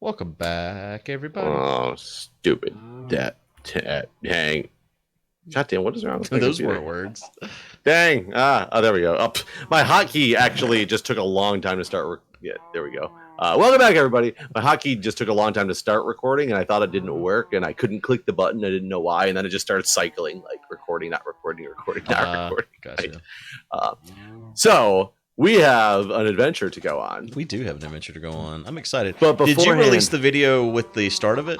Welcome back, everybody. Oh, stupid. Dang. Goddamn, what is wrong with my Those computer? weren't words. Dang. Oh, there we go. My hotkey actually just took a long time to start. Yeah, there we go. Welcome back, everybody. My hotkey just took a long time to start recording, and I thought it didn't work, and I couldn't click the button. I didn't know why, and then it just started cycling, like recording, not recording, recording, not recording. Gotcha. Right? So we have an adventure to go on. We do have an adventure to go on. I'm excited. But did you release the video with the start of it?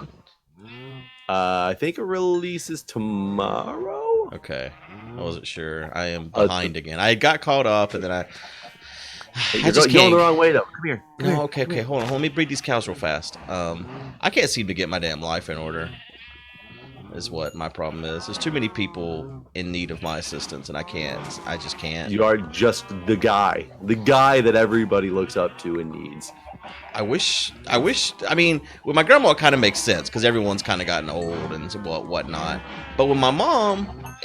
I think it releases tomorrow. Okay, I wasn't sure. I am behind again. I got caught up, and then I just going the wrong way though. Come here. No, okay. Hold on. Let me breed these cows real fast. I can't seem to get my damn life in order. Is what my problem is. There's too many people in need of my assistance, and I just can't. You are just the guy that everybody looks up to and needs. I wish. I mean, with my grandma, it kind of makes sense because everyone's kind of gotten old and whatnot. But with my mom,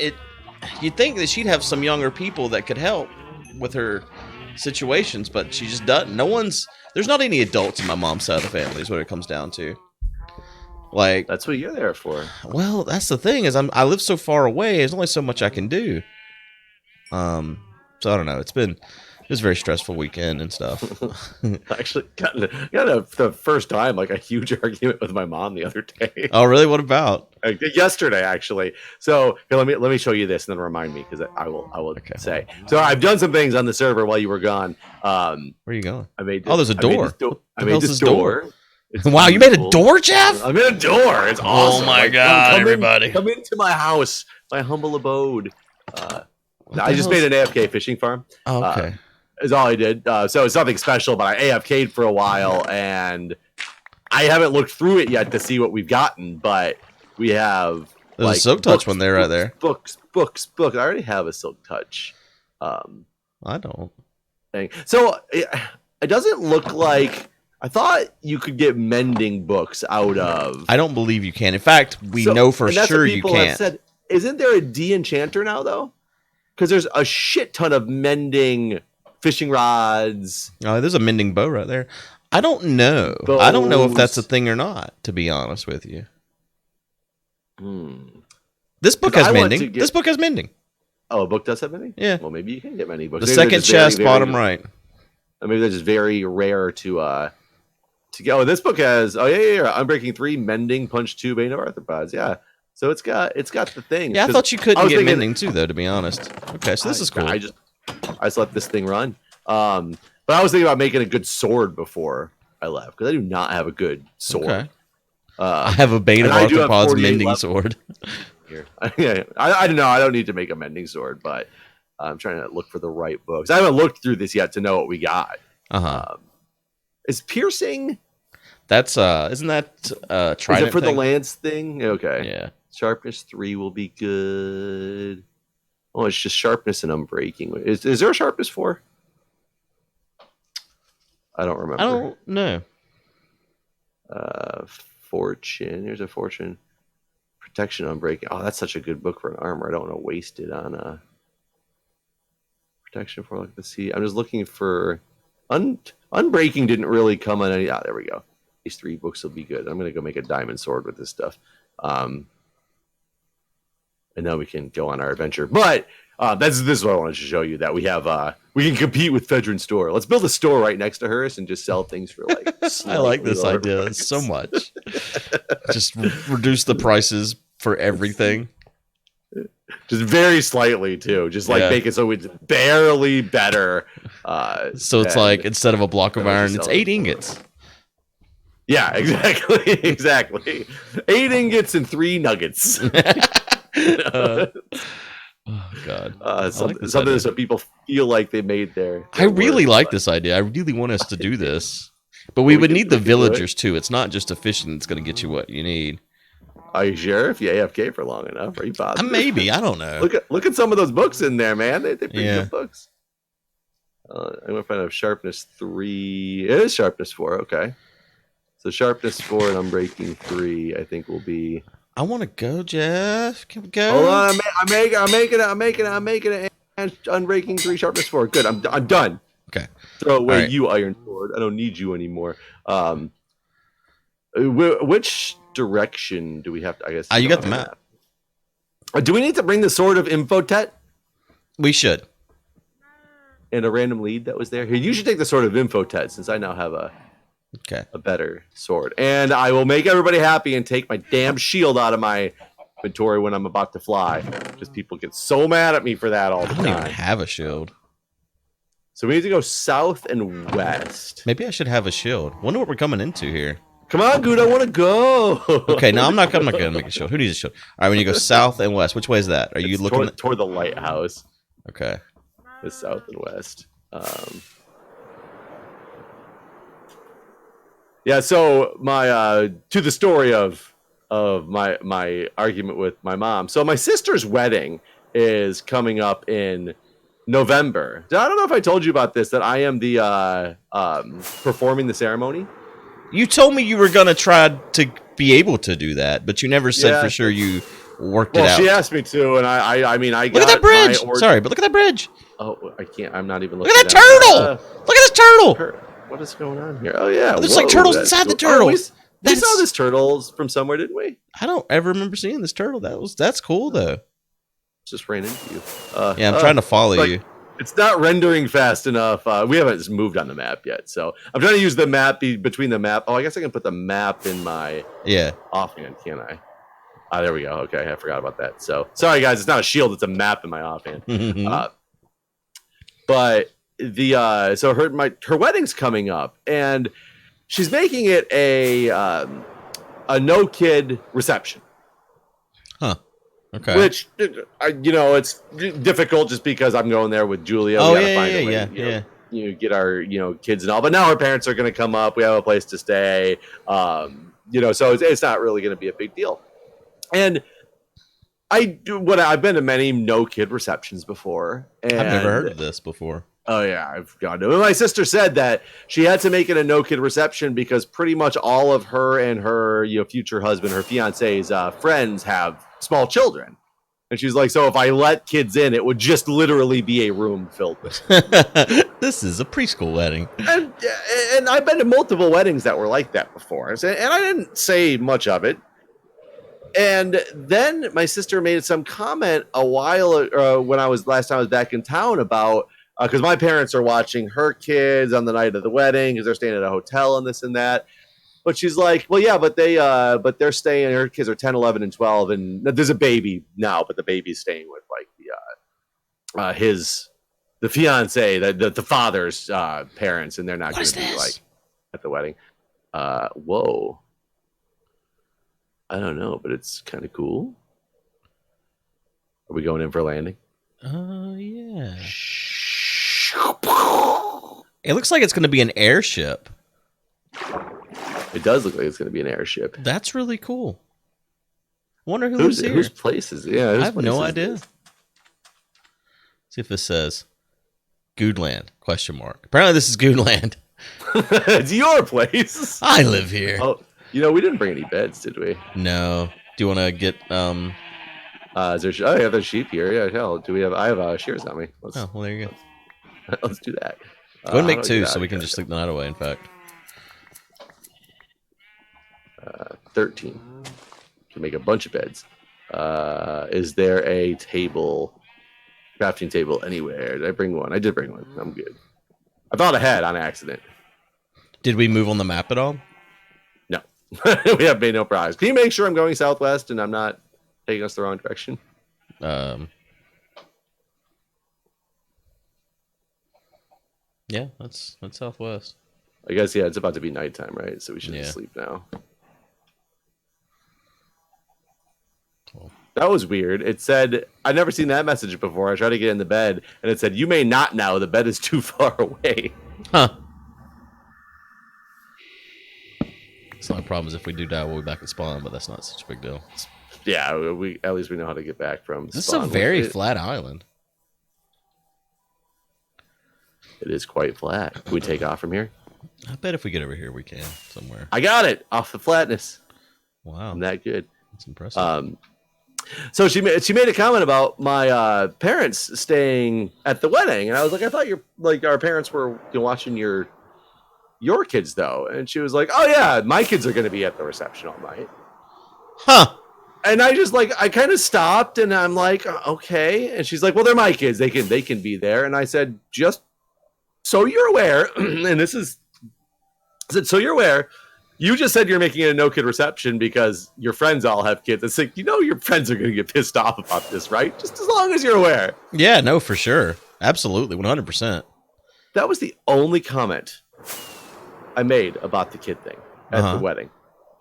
you'd think that she'd have some younger people that could help with her situations, but she just doesn't. There's not any adults in my mom's side of the family. Is what it comes down to. Like, that's what you're there for. Well, that's the thing is I live so far away. There's only so much I can do. So I don't know. It was a very stressful weekend and stuff. I actually got the first time like a huge argument with my mom the other day. Oh, really? What about? Yesterday, actually. So let me show you this and then remind me because I will say. So I've done some things on the server while you were gone. Where are you going? There's a door. I made this door. Wow, you made a door, Jeff? I made a door. It's awesome. Oh my god, everybody! Come into my house, my humble abode. I just made an AFK fishing farm. Oh, okay. Is all I did. So it's nothing special, but I AFK'd for a while, and I haven't looked through it yet to see what we've gotten. But we have There's a Silk Touch one there, right there. Books. I already have a Silk Touch. I don't. So it doesn't look like. I thought you could get mending books out of. I don't believe you can. In fact, we know for sure you can't. Said, isn't there a de-enchanter now, though? Because there's a shit ton of mending fishing rods. Oh, there's a mending bow right there. I don't know. Bows. I don't know if that's a thing or not, to be honest with you. This book has mending. This book has mending. Oh, a book does have mending? Yeah. Well, maybe you can get mending books. The second chest, bottom right. Maybe they're just very rare to go. This book has Unbreaking 3, Mending, Punch 2, Bane of Arthropods. Yeah. So it's got the thing. Yeah, I thought you couldn't get mending too, though, to be honest. Okay, so this is cool. I just let this thing run. But I was thinking about making a good sword before I left, because I do not have a good sword. Okay. I have a Bane of Arthropods mending sword. Here. I don't know. I don't need to make a mending sword, but I'm trying to look for the right books. I haven't looked through this yet to know what we got. Is piercing? That's isn't that trident? Is it for the lance thing? Okay. Yeah. Sharpness 3 will be good. Oh, it's just sharpness and unbreaking. Is there a sharpness 4? I don't remember. I don't know. Fortune. Here's a fortune. Protection, unbreaking. Oh, that's such a good book for an armor. I don't want to waste it on protection for like the sea. I'm just looking for unbreaking. Didn't really come on any. There we go. These 3 books will be good. I'm gonna go make a diamond sword with this stuff. And then we can go on our adventure. But this is what I wanted to show you, that we have we can compete with Fedrin's store. Let's build a store right next to hers and just sell things for like. I like this idea so much. Just reduce the prices for everything. Just very slightly too. Just like make it so it's barely better. So it's like instead of a block of iron, it's 8 ingots. Yeah, exactly. 8 ingots and 3 nuggets. Oh god! Something so people feel like they made their I really like this idea. I really want us to do this, but we would need the villagers too. It's not just a fishing that's going to get you what you need. Are you sure? If you AFK for long enough, are you positive? Maybe, I don't know. Look at some of those books in there, man. They're pretty good books. I'm gonna find a sharpness 3. It is sharpness 4. Okay, so sharpness 4 and unbreaking 3, I think will be. I want to go, Jeff. Can we go? Hold on, I'm making it. And unbreaking 3, sharpness 4. Good. I'm done. Okay. Throw away you, iron sword. I don't need you anymore. Which direction do we have to? I guess You got the map. Do we need to bring the sword of Infotet We should. and a random lead that was there? Here, you should take the sword of Infotet since I now have a better sword. And I will make everybody happy and take my damn shield out of my inventory when I'm about to fly. Because people get so mad at me for that all the time. I don't even have a shield. So we need to go south and west. Maybe I should have a shield. Wonder what we're coming into here. Come on, Guude, I want to go. Okay, no, I'm not going to make a shield. Who needs a shield? All right, when you go south and west, which way is that? Are you looking toward the lighthouse? Okay. The south and west. Yeah, so my to the story of my argument with my mom. So my sister's wedding is coming up in November. I don't know if I told you about this, that I am the performing the ceremony. You told me you were going to try to be able to do that, but you never said for sure you worked it out. Well, she asked me to, and I mean, I look at that bridge. Sorry, but look at that bridge. Oh, I can't. I'm not even looking. Look at that turtle. Look at this turtle. What is going on here? Oh yeah, there's like turtles inside the turtle. We saw this turtle from somewhere, didn't we? I don't ever remember seeing this turtle. That's cool though. Just ran into you. Yeah, I'm trying to follow you. It's not rendering fast enough. We haven't moved on the map yet, so I'm trying to use the map between the map. Oh, I guess I can put the map in my offhand, can't I? Ah, there we go. Okay, I forgot about that. So sorry, guys. It's not a shield; it's a map in my offhand. But so her wedding's coming up, and she's making it a no kid reception. Huh. Okay. Which, it's difficult just because I'm going there with Julia. Oh, we gotta find a way, get our, kids and all. But now our parents are going to come up. We have a place to stay. So it's not really going to be a big deal. And I've been to many no kid receptions before. And I've never heard of this before. Oh yeah, I've gone to. My sister said that she had to make it a no kid reception because pretty much all of her and her future husband, her fiance's friends have small children, and she's like, so if I let kids in, it would just literally be a room filled with. This is a preschool wedding, and I've been to multiple weddings that were like that before, and I didn't say much of it. And then my sister made some comment a while when last time I was back in town about. Because my parents are watching her kids on the night of the wedding because they're staying at a hotel and this and that. But she's like, well, yeah, but they're staying. Her kids are 10, 11, and 12, and there's a baby now, but the baby's staying with like the fiance, the father's parents, and they're not going to be like at the wedding. Whoa, I don't know, but it's kind of cool. Are we going in for a landing? Yeah. It looks like it's going to be an airship. It does look like it's going to be an airship. That's really cool. I wonder who's here. Whose place is it? Yeah, I have no idea. See if this says Guudeland ? Apparently this is Guudeland. It's your place. I live here. Oh, we didn't bring any beds, did we? No. Do you want to get is there? I have a sheep here. Yeah, hell. Do we have? I have shears on me. Well, there you go. Let's do that. Go and make two, so we can just sleep the night away. In fact, 13. Can make a bunch of beds. Is there a crafting table anywhere? Did I bring one? I did bring one. I'm good. I thought ahead on accident. Did we move on the map at all? No, we have made no progress. Can you make sure I'm going southwest and I'm not taking us the wrong direction? Yeah, that's southwest. I guess it's about to be nighttime, right? So we should sleep now. Cool. That was weird. It said I've never seen that message before. I tried to get in the bed, and it said, "You may not now. The bed is too far away." Huh. It's not a problem. Is if we do die, we'll be back at spawn, but that's not such a big deal. Yeah, at least we know how to get back from. This is a very flat island. It is quite flat. Can we take off from here? I bet if we get over here, we can somewhere. I got it off the flatness. Wow, I'm that good. That's impressive. So she made a comment about my parents staying at the wedding, and I was like, I thought our parents were watching your your kids though? And she was like, oh yeah, my kids are going to be at the reception all night. Huh. And I just like, I kind of stopped and I'm like, okay. And she's like, well, they're my kids. They can be there. And I said, just so you're aware, and this is, I said, so you're aware, you just said you're making it a no kid reception because your friends all have kids. It's like, your friends are going to get pissed off about this, right? Just as long as you're aware. Yeah, no, for sure. Absolutely. 100%. That was the only comment I made about the kid thing at the wedding.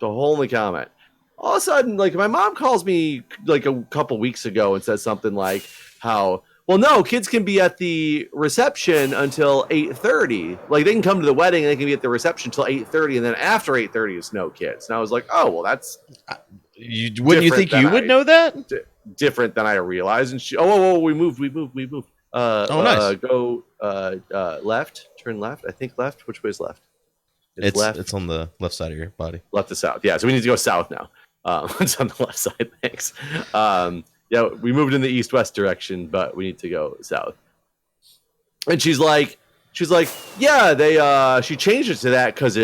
The only comment. All of a sudden, like, my mom calls me like a couple weeks ago and says something like how, well, no, kids can be at the reception until 8:30. Like, they can come to the wedding and they can be at the reception until 8:30, and then after 8:30 is no kids. And I was like, oh, well, that's wouldn't you think you would know that? Different than I realized. And she, oh, we moved. Nice. Go left, turn left. I think left. Which way is left? It's left. It's on the left side of your body. Left to south. Yeah, so we need to go south now. It's on the left side. Thanks. Yeah, we moved in the east-west direction, but we need to go south. And she's like, yeah, she changed it to that because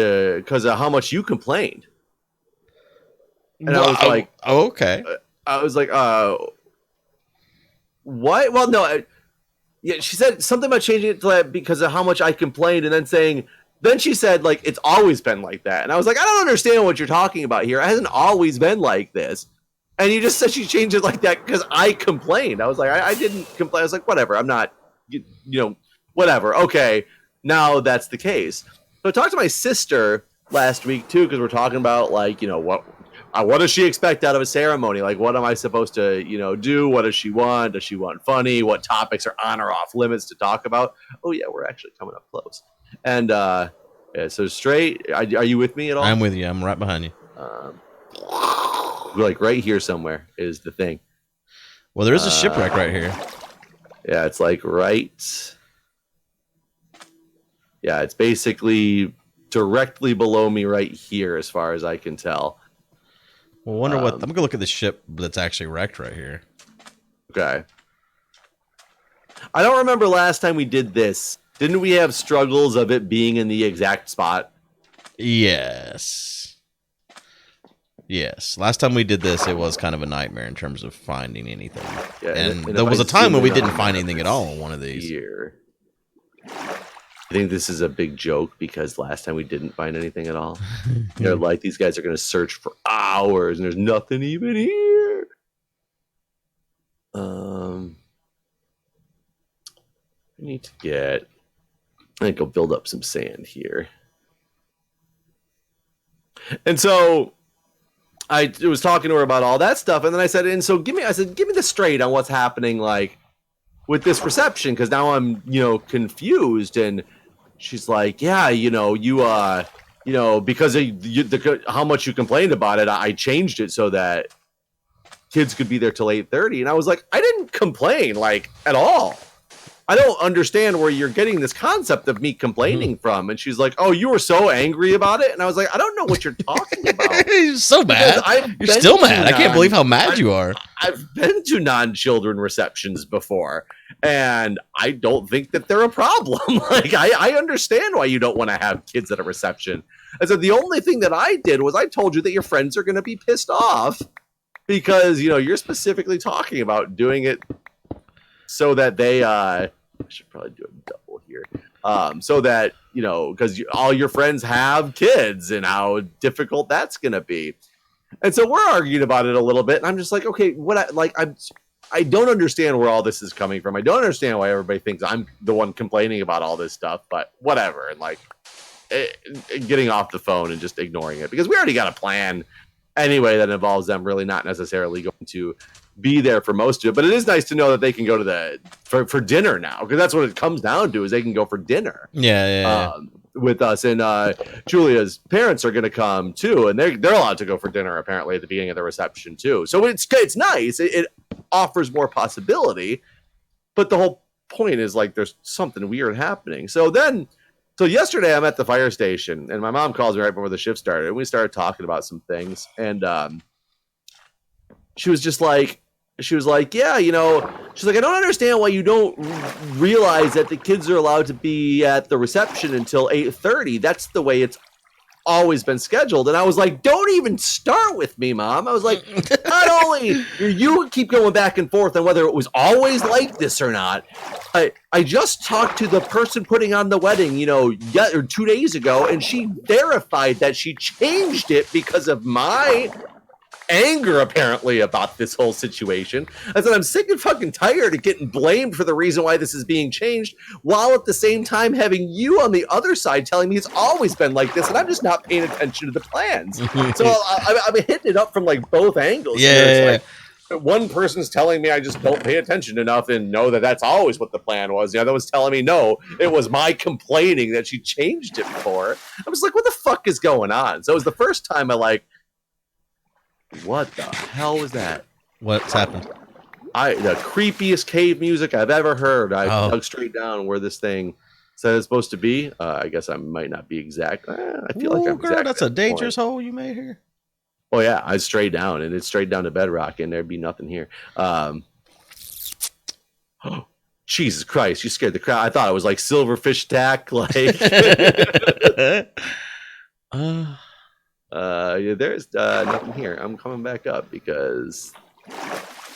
of how much you complained. And I was like, oh, okay. I was like, what? Well, no. Yeah, she said something about changing it to that because of how much I complained, and then she said, like, it's always been like that. And I was like, I don't understand what you're talking about here. It hasn't always been like this. And you just said she changed it like that because I complained. I was like, I didn't complain. I was like, whatever. I'm not, whatever. Okay, now that's the case. So I talked to my sister last week, too, because we're talking about, like, what does she expect out of a ceremony? Like, what am I supposed to, do? What does she want? Does she want funny? What topics are on or off limits to talk about? Oh, yeah, we're actually coming up close. And yeah, so straight, are you with me at all? I'm with you. I'm right behind you. Like right here somewhere is the thing. Well, there is a shipwreck right here. Yeah, it's like right. Yeah, it's basically directly below me right here as far as I can tell. Well, wonder what... I'm going to look at the ship that's actually wrecked right here. Okay. I don't remember last time we did this. Didn't we have struggles of it being in the exact spot? Yes. Last time we did this, it was kind of a nightmare in terms of finding anything. Yeah, and there was a time when we didn't find anything at all on one of these. Here. I think this is a big joke because last time we didn't find anything at all. They're like, these guys are going to search for hours and there's nothing even here. I need to get... I think I'll build up some sand here. And so I was talking to her about all that stuff, and then I said, give me the straight on what's happening, like, with this reception, because now I'm, confused. And she's like, yeah, because of how much you complained about it, I changed it so that kids could be there till 8:30. And I was like, I didn't complain, like, at all. I don't understand where you're getting this concept of me complaining from. And she's like, oh, you were so angry about it? And I was like, I don't know what you're talking about. You're so mad. You're still mad. I can't believe how mad you are. I've been to non-children receptions before, and I don't think that they're a problem. Like, I understand why you don't want to have kids at a reception. I said, the only thing that I did was I told you that your friends are going to be pissed off because, you're specifically talking about doing it so that they... I should probably do a double here. So that, because all your friends have kids and how difficult that's going to be. And so we're arguing about it a little bit. And I'm just like, okay, I don't understand where all this is coming from. I don't understand why everybody thinks I'm the one complaining about all this stuff, but whatever. And getting off the phone and just ignoring it because we already got a plan anyway that involves them really not necessarily going to be there for most of it. But it is nice to know that they can go to for dinner now, because that's what it comes down to, is they can go for dinner. Yeah. With us. And Julia's parents are going to come too, and they're allowed to go for dinner apparently at the beginning of the reception too. So it's nice. It offers more possibility, but the whole point is like there's something weird happening. So yesterday I'm at the fire station, and my mom calls me right before the shift started, and we started talking about some things, and she was just like, she was like, yeah, she's like, I don't understand why you don't realize that the kids are allowed to be at the reception until 8:30. That's the way it's always been scheduled. And I was like, don't even start with me, Mom. I was like, not only you keep going back and forth on whether it was always like this or not. I just talked to the person putting on the wedding, 2 days ago, and she verified that she changed it because of my anger, apparently, about this whole situation. I said, I'm sick and fucking tired of getting blamed for the reason why this is being changed, while at the same time having you on the other side telling me it's always been like this, and I'm just not paying attention to the plans. So I'm hitting it up from like both angles. Yeah. Like, one person's telling me I just don't pay attention enough and know that that's always what the plan was. The other one's telling me, no, it was my complaining that she changed it before. I was like, what the fuck is going on? So it was the first time I like, what the hell was that? What's happened? The creepiest cave music I've ever heard. I dug straight down where this thing said it's supposed to be. I guess I might not be exact. I feel like I'm girl, exact. That's a dangerous hole you made here. Oh yeah, I straight down, and it's straight down to bedrock, and there'd be nothing here. Jesus Christ, you scared the crowd. I thought it was like Silverfish Attack, like. There's nothing here. I'm coming back up because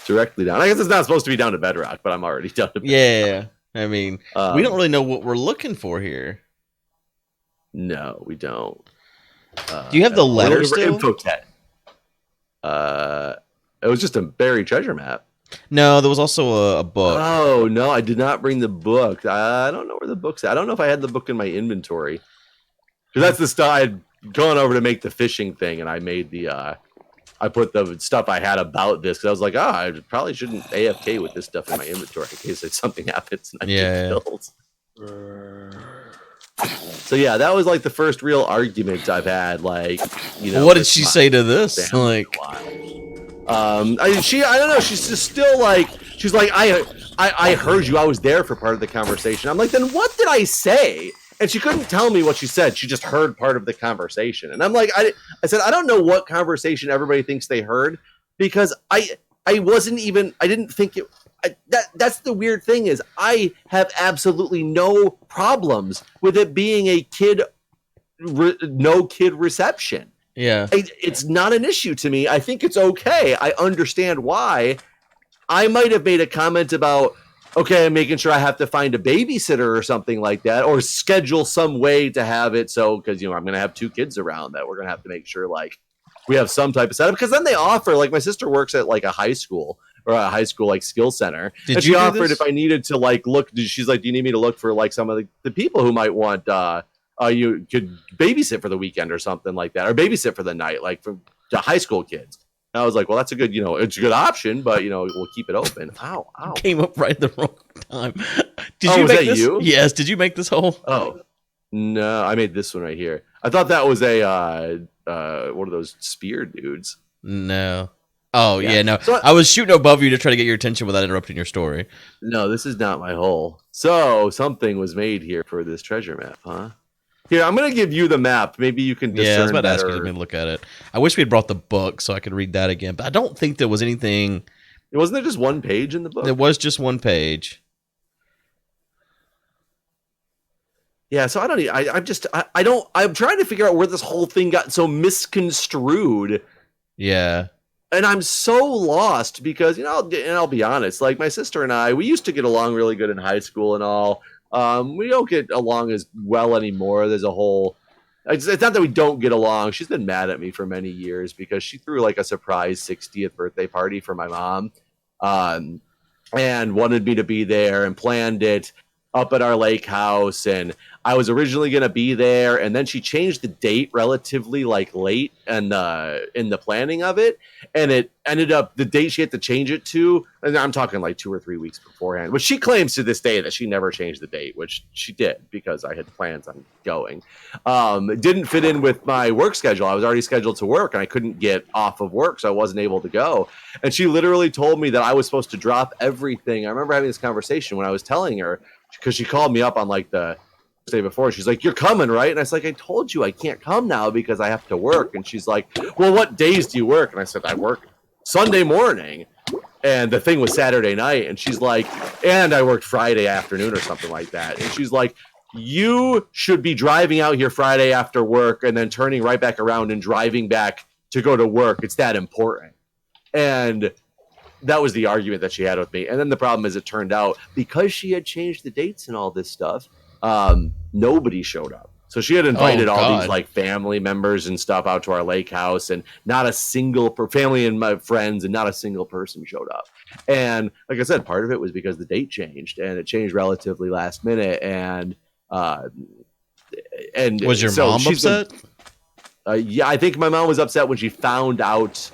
directly down. I guess it's not supposed to be down to bedrock, but I'm already down to bedrock. Yeah, I mean, we don't really know what we're looking for here. No, we don't. Do you have the letter still? Infotet. It was just a buried treasure map. No, there was also a book. Oh no, I did not bring the book. I don't know where the book's at. I don't know if I had the book in my inventory. Because that's the stuff I had gone over to make the fishing thing, and I made I put the stuff I had about this because I was like, I probably shouldn't AFK with this stuff in my inventory in case something happens and I get killed. So yeah, that was like the first real argument I've had. Like, what did she say to this? Like, I don't know. She's just still like, she's like, I heard you. I was there for part of the conversation. I'm like, then what did I say? And she couldn't tell me what she said. She just heard part of the conversation. And I'm like, I said, I don't know what conversation everybody thinks they heard, because I didn't think it. That's the weird thing is I have absolutely no problems with it being a no kid reception. Yeah. It's not an issue to me. I think it's okay. I understand why. I might have made a comment about, okay, I'm making sure I have to find a babysitter or something like that, or schedule some way to have it. So, because, I'm going to have 2 kids around that we're going to have to make sure like we have some type of setup. Because then they offer, like my sister works at like a high school or a high school like skill center. And she offered if I needed to like look, she's like, do you need me to look for like some of the people who might want, you could babysit for the weekend or something like that, or babysit for the night, like for the high school kids. And I was like, well, that's a good, it's a good option, but we'll keep it open. Ow. Came up right the wrong time. Did you make this? You? Yes. Did you make this hole? Oh, no, I made this one right here. I thought that was a one of those spear dudes. No. Oh yeah, no. So I was shooting above you to try to get your attention without interrupting your story. No, this is not my hole. So something was made here for this treasure map, huh? Here, I'm gonna give you the map. Maybe you can discern better. Yeah, I was about to ask you to look at it. I wish we had brought the book so I could read that again, but I don't think there was anything. Wasn't there just one page in the book? There was just one page. Yeah, so I don't. I'm trying to figure out where this whole thing got so misconstrued. Yeah. And I'm so lost because, I'll be honest, like my sister and I, we used to get along really good in high school and all. We don't get along as well anymore. There's a whole, it's not that we don't get along. She's been mad at me for many years because she threw like a surprise 60th birthday party for my mom, and wanted me to be there and planned it up at our lake house. And I was originally going to be there, and then she changed the date relatively like late and in the planning of it, and it ended up the date she had to change it to, and I'm talking like 2 or 3 weeks beforehand, which she claims to this day that she never changed the date, which she did because I had plans on going. It didn't fit in with my work schedule. I was already scheduled to work and I couldn't get off of work, so I wasn't able to go. And she literally told me that I was supposed to drop everything. I remember having this conversation when I was telling her, because she called me up on like the day before. She's like, you're coming, right? And I was like, I told you I can't come now because I have to work. And she's like, well, what days do you work? And I said, I work Sunday morning. And the thing was Saturday night, and she's like, and I worked Friday afternoon or something like that. And she's like, you should be driving out here Friday after work and then turning right back around and driving back to go to work. It's that important. And that was the argument that she had with me. And then the problem is, it turned out because she had changed the dates and all this stuff, nobody showed up. So she had invited all these like family members and stuff out to our lake house, and not a single family and my friends, and not a single person showed up. And like I said, part of it was because the date changed, and it changed relatively last minute. And was your mom upset? Yeah, I think my mom was upset when she found out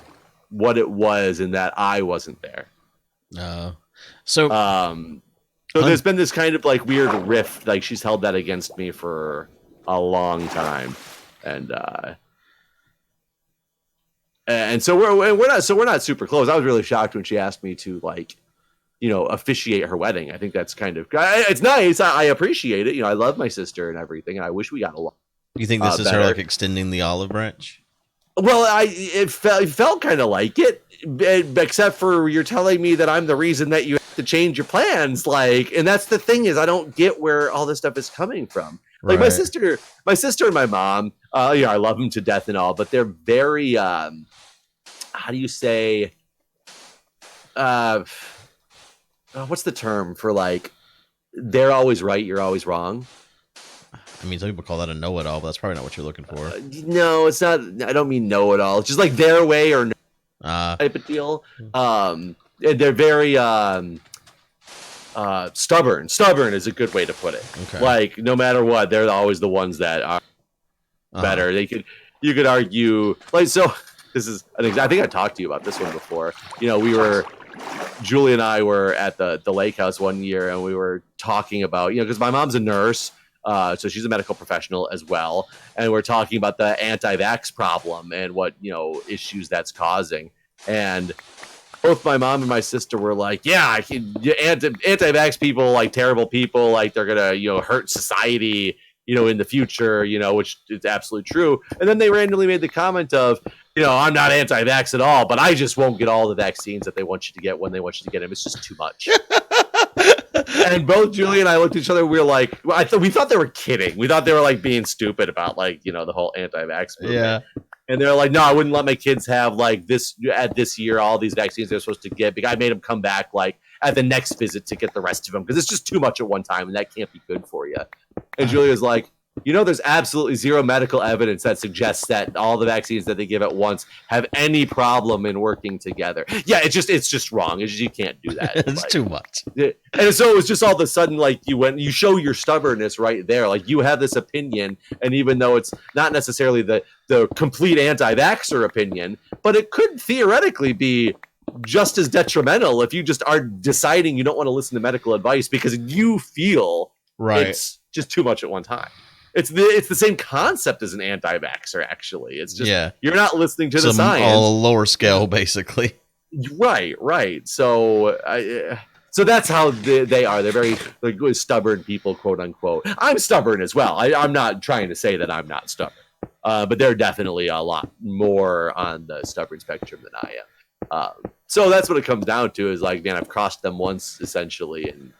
what it was and that I wasn't there. So there's been this kind of like weird rift. Like, she's held that against me for a long time, and so we're not super close. I was really shocked when she asked me to, like, officiate her wedding. I think that's kind of, it's nice. I appreciate it. I love my sister and everything, and I wish we got along. You think this is her like extending the olive branch? Well, it felt kind of like it, except for you're telling me that I'm the reason that you have to change your plans. Like, and that's the thing, is I don't get where all this stuff is coming from. Like, my sister and my mom, I love them to death and all, but they're very, how do you say, what's the term for, like, they're always right, you're always wrong? I mean, some people call that a know-it-all, but that's probably not what you're looking for. No, it's not. I don't mean know-it-all. It's just like their way or no type of deal. They're very stubborn. Stubborn is a good way to put it. Okay. Like, no matter what, they're always the ones that are better. You could argue, like, so this is, I think I talked to you about this one before. Julie and I were at the lake house one year, and we were talking about, because my mom's a nurse. So she's a medical professional as well. And we're talking about the anti-vax problem and what, issues that's causing. And both my mom and my sister were like, yeah, anti-vax people, like, terrible people, like, they're going to, hurt society, in the future, which is absolutely true. And then they randomly made the comment of, I'm not anti-vax at all, but I just won't get all the vaccines that they want you to get when they want you to get them. It's just too much. And both Julie and I looked at each other. We were like, we thought they were kidding. We thought they were, like, being stupid about, like, the whole anti-vax movement. Yeah. And they're like, no, I wouldn't let my kids have, like, this year, all these vaccines they're supposed to get. Because I made them come back, like, at the next visit to get the rest of them, because it's just too much at one time, and that can't be good for you. And Julie was like, there's absolutely zero medical evidence that suggests that all the vaccines that they give at once have any problem in working together. Yeah, it's just wrong. You can't do that. It's too much. And so it was just all of a sudden, like, you show your stubbornness right there. Like, you have this opinion, and even though it's not necessarily the complete anti-vaxxer opinion, but it could theoretically be just as detrimental if you just are deciding you don't want to listen to medical advice because you feel it's just too much at one time. It's the same concept as an anti-vaxxer, actually. It's just, you're not listening to the science. On a lower scale, basically. Right. So that's how they are. They're very, like, stubborn people, quote unquote. I'm stubborn as well. I'm not trying to say that I'm not stubborn. But they're definitely a lot more on the stubborn spectrum than I am. So that's what it comes down to, is like, man, I've crossed them once, essentially, and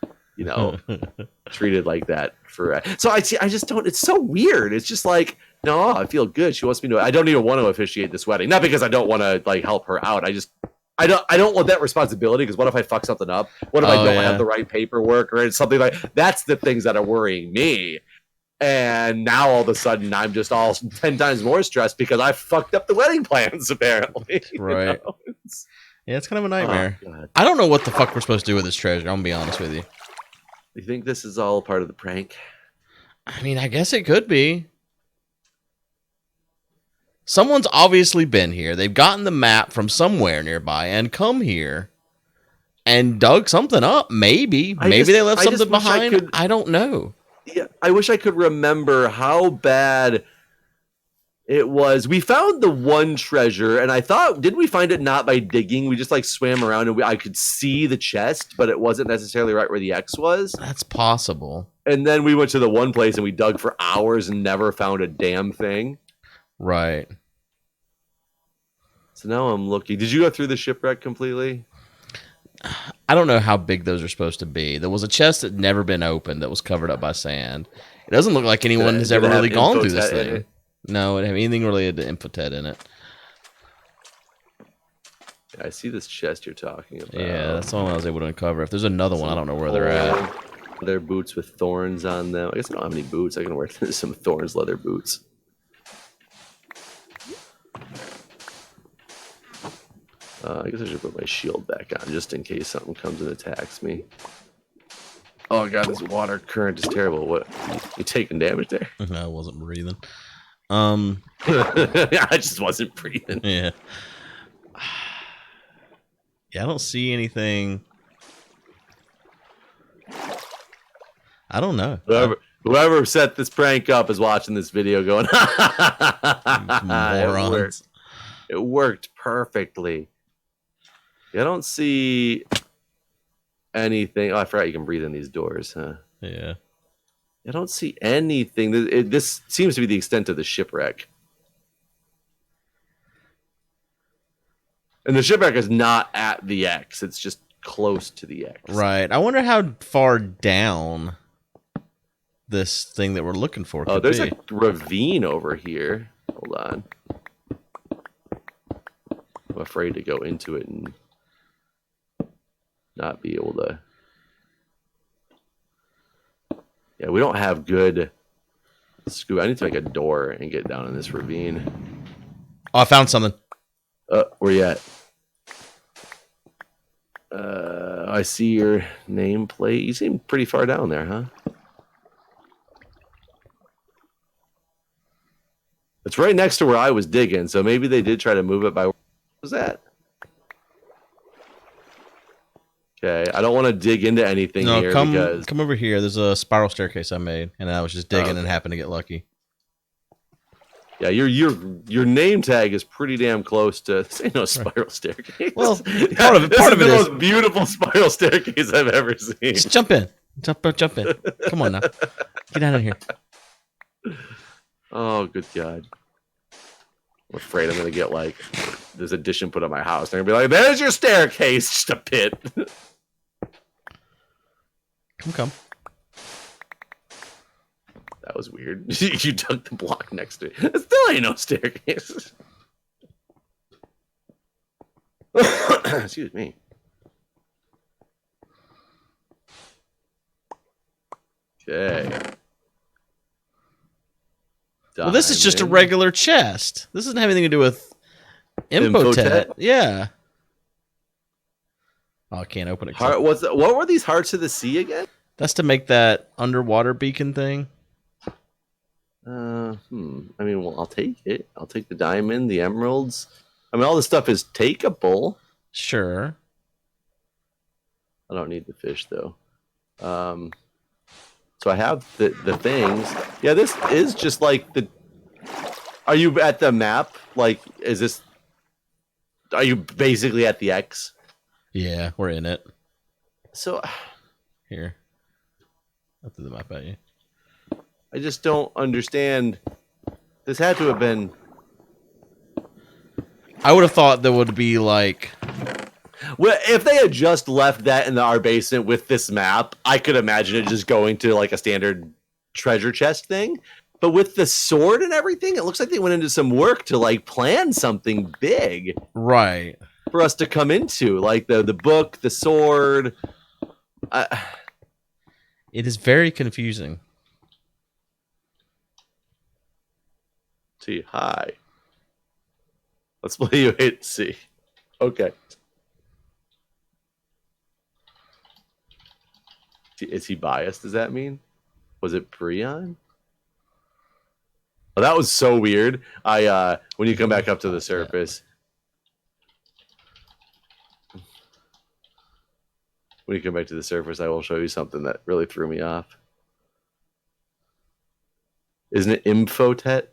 treated like that for. So I just don't. It's so weird. It's just like, no, I feel good. She wants me to. I don't even want to officiate this wedding, not because I don't want to, like, help her out. I don't want that responsibility, because what if I fuck something up? What if I don't have the right paperwork or something like? That's the things that are worrying me. And now all of a sudden I'm just all 10 times more stressed because I fucked up the wedding plans, apparently. Right. Yeah, it's kind of a nightmare. Oh, I don't know what the fuck we're supposed to do with this treasure. I'm gonna be honest with you. You think this is all part of the prank? I mean, I guess it could be. Someone's obviously been here. They've gotten the map from somewhere nearby and come here and dug something up. Maybe they left something behind. I don't know. Yeah, I wish I could remember how bad it was. We found the one treasure, and I thought, didn't we find it not by digging? We just, like, swam around, and I could see the chest, but it wasn't necessarily right where the X was. That's possible. And then we went to the one place, and we dug for hours and never found a damn thing. Right. So now I'm looking. Did you go through the shipwreck completely? I don't know how big those are supposed to be. There was a chest that never been opened that was covered up by sand. It doesn't look like anyone has Did ever it have really gone through this Infotet in thing. it? No, it didn't have anything related to Infotet in it. I see this chest you're talking about. Yeah, that's the one I was able to uncover. If there's another one, I don't know where they're at. Leather boots with thorns on them. I guess I don't have any boots. I can wear some thorns leather boots. I guess I should put my shield back on just in case something comes and attacks me. Oh god, this water current is terrible. What? You taking damage there? I wasn't breathing. I just wasn't breathing. Yeah. Yeah, I don't see anything. I don't know. Whoever set this prank up is watching this video going, Morons. It worked perfectly. I don't see anything. Oh, I forgot you can breathe in these doors, huh? Yeah. I don't see anything. This seems to be the extent of the shipwreck. And the shipwreck is not at the X. It's just close to the X. Right. I wonder how far down this thing that we're looking for could there's be. a ravine over here. Hold on. I'm afraid to go into it and not be able to. Yeah, we don't have good scoop. I need to make a door and get down in this ravine. Oh, I found something. Where you at? I see your nameplate. You seem pretty far down there, huh? It's right next to where I was digging, so maybe they did try to move it by. What was that? Okay, I don't want to dig into anything here because come over here. There's a spiral staircase I made, and I was just digging and happened to get lucky. Yeah, your name tag is pretty damn close to. This ain't no spiral staircase. Well, part of it is is the most beautiful spiral staircase I've ever seen. Just jump in, jump in. Come on now, get out of here. Oh, good God! I'm afraid I'm gonna get like this addition put on my house. They're gonna be like, "There's your staircase, just a pit." Come. That was weird. You dug the block next to it. It still ain't no staircase. Excuse me. Okay. Well, this is just a regular chest. This doesn't have anything to do with Infotet. Yeah. Oh, I can't open it. What were these Hearts of the Sea again? That's to make that underwater beacon thing. I mean, well, I'll take it. I'll take the diamond, the emeralds. I mean, all this stuff is takeable. Sure. I don't need the fish though. So I have the things. Yeah, this is just like the. Are you at the map? Like, is this? Are you basically at the X? Yeah, we're in it. So here, I threw the map at you. I just don't understand. This had to have been. I would have thought there would be like. Well, if they had just left that in our basement with this map, I could imagine it just going to like a standard treasure chest thing. But with the sword and everything, it looks like they went into some work to like plan something big, right, for us to come into, like the book, the sword. It is very confusing. See, hi. Let's play you hit C. Okay. Is he biased? Does that mean? Was it Prion? Oh, that was so weird. When you come back up to the surface. When you come back to the surface, I will show you something that really threw me off. Isn't it Infotet?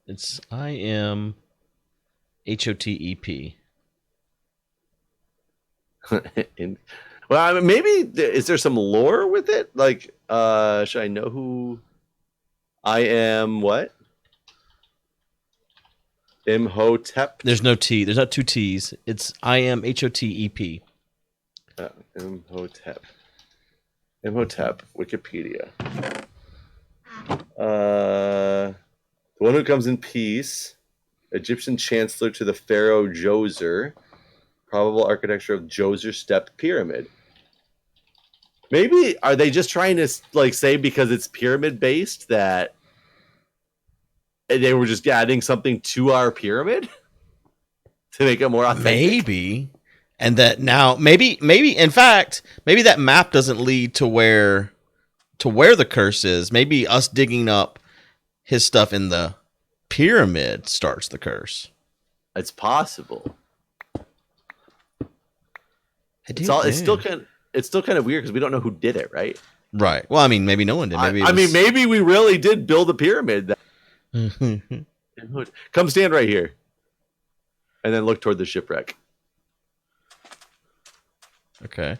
It's IMHOTEP. Well, I mean, maybe is there some lore with it? Like, should I know who I am? What? Imhotep. There's no T. There's not two T's. It's IMHOTEP. Imhotep. Imhotep. Wikipedia. The one who comes in peace. Egyptian chancellor to the pharaoh Djoser. Probable architecture of Djoser stepped pyramid. Maybe are they just trying to like say because it's pyramid based that they were just adding something to our pyramid to make it more authentic? Maybe. And that now maybe in fact, maybe that map doesn't lead to where the curse is. Maybe us digging up his stuff in the pyramid starts the curse. It's possible. It's still kind of weird because we don't know who did it, right? Right. Well, I mean, maybe no one did. Maybe maybe we really did build a pyramid. Come stand right here, and then look toward the shipwreck. Okay.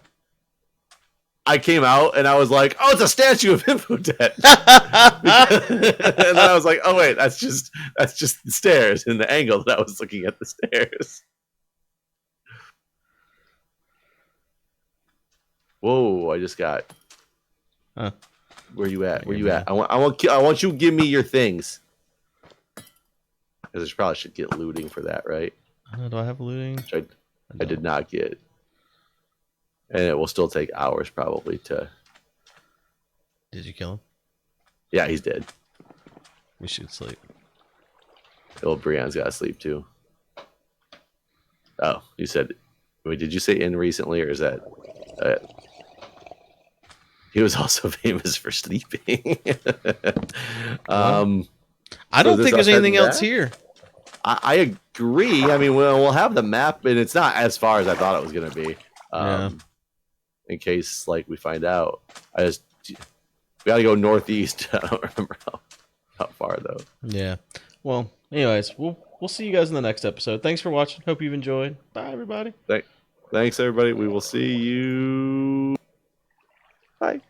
I came out and I was like, "Oh, it's a statue of Imhotep." And then I was like, "Oh wait, that's just the stairs and the angle that I was looking at the stairs." Whoa! I just got. Huh. Where you at? Where you at? I want you to give me your things. Because I probably should get looting for that, right? Do I have looting? Which I did not get. And it will still take hours probably to. Did you kill him? Yeah, he's dead. We should sleep. Old Brienne's got to sleep too. Oh, you said. Wait, did you say in recently or is that? He was also famous for sleeping. I don't think there's anything else here. I agree. I mean, we'll have the map, and it's not as far as I thought it was going to be. In case, like, we find out. We got to go northeast. I don't remember how far, though. Yeah. Well, anyways, we'll see you guys in the next episode. Thanks for watching. Hope you've enjoyed. Bye, everybody. Thanks, everybody. We will see you. Bye.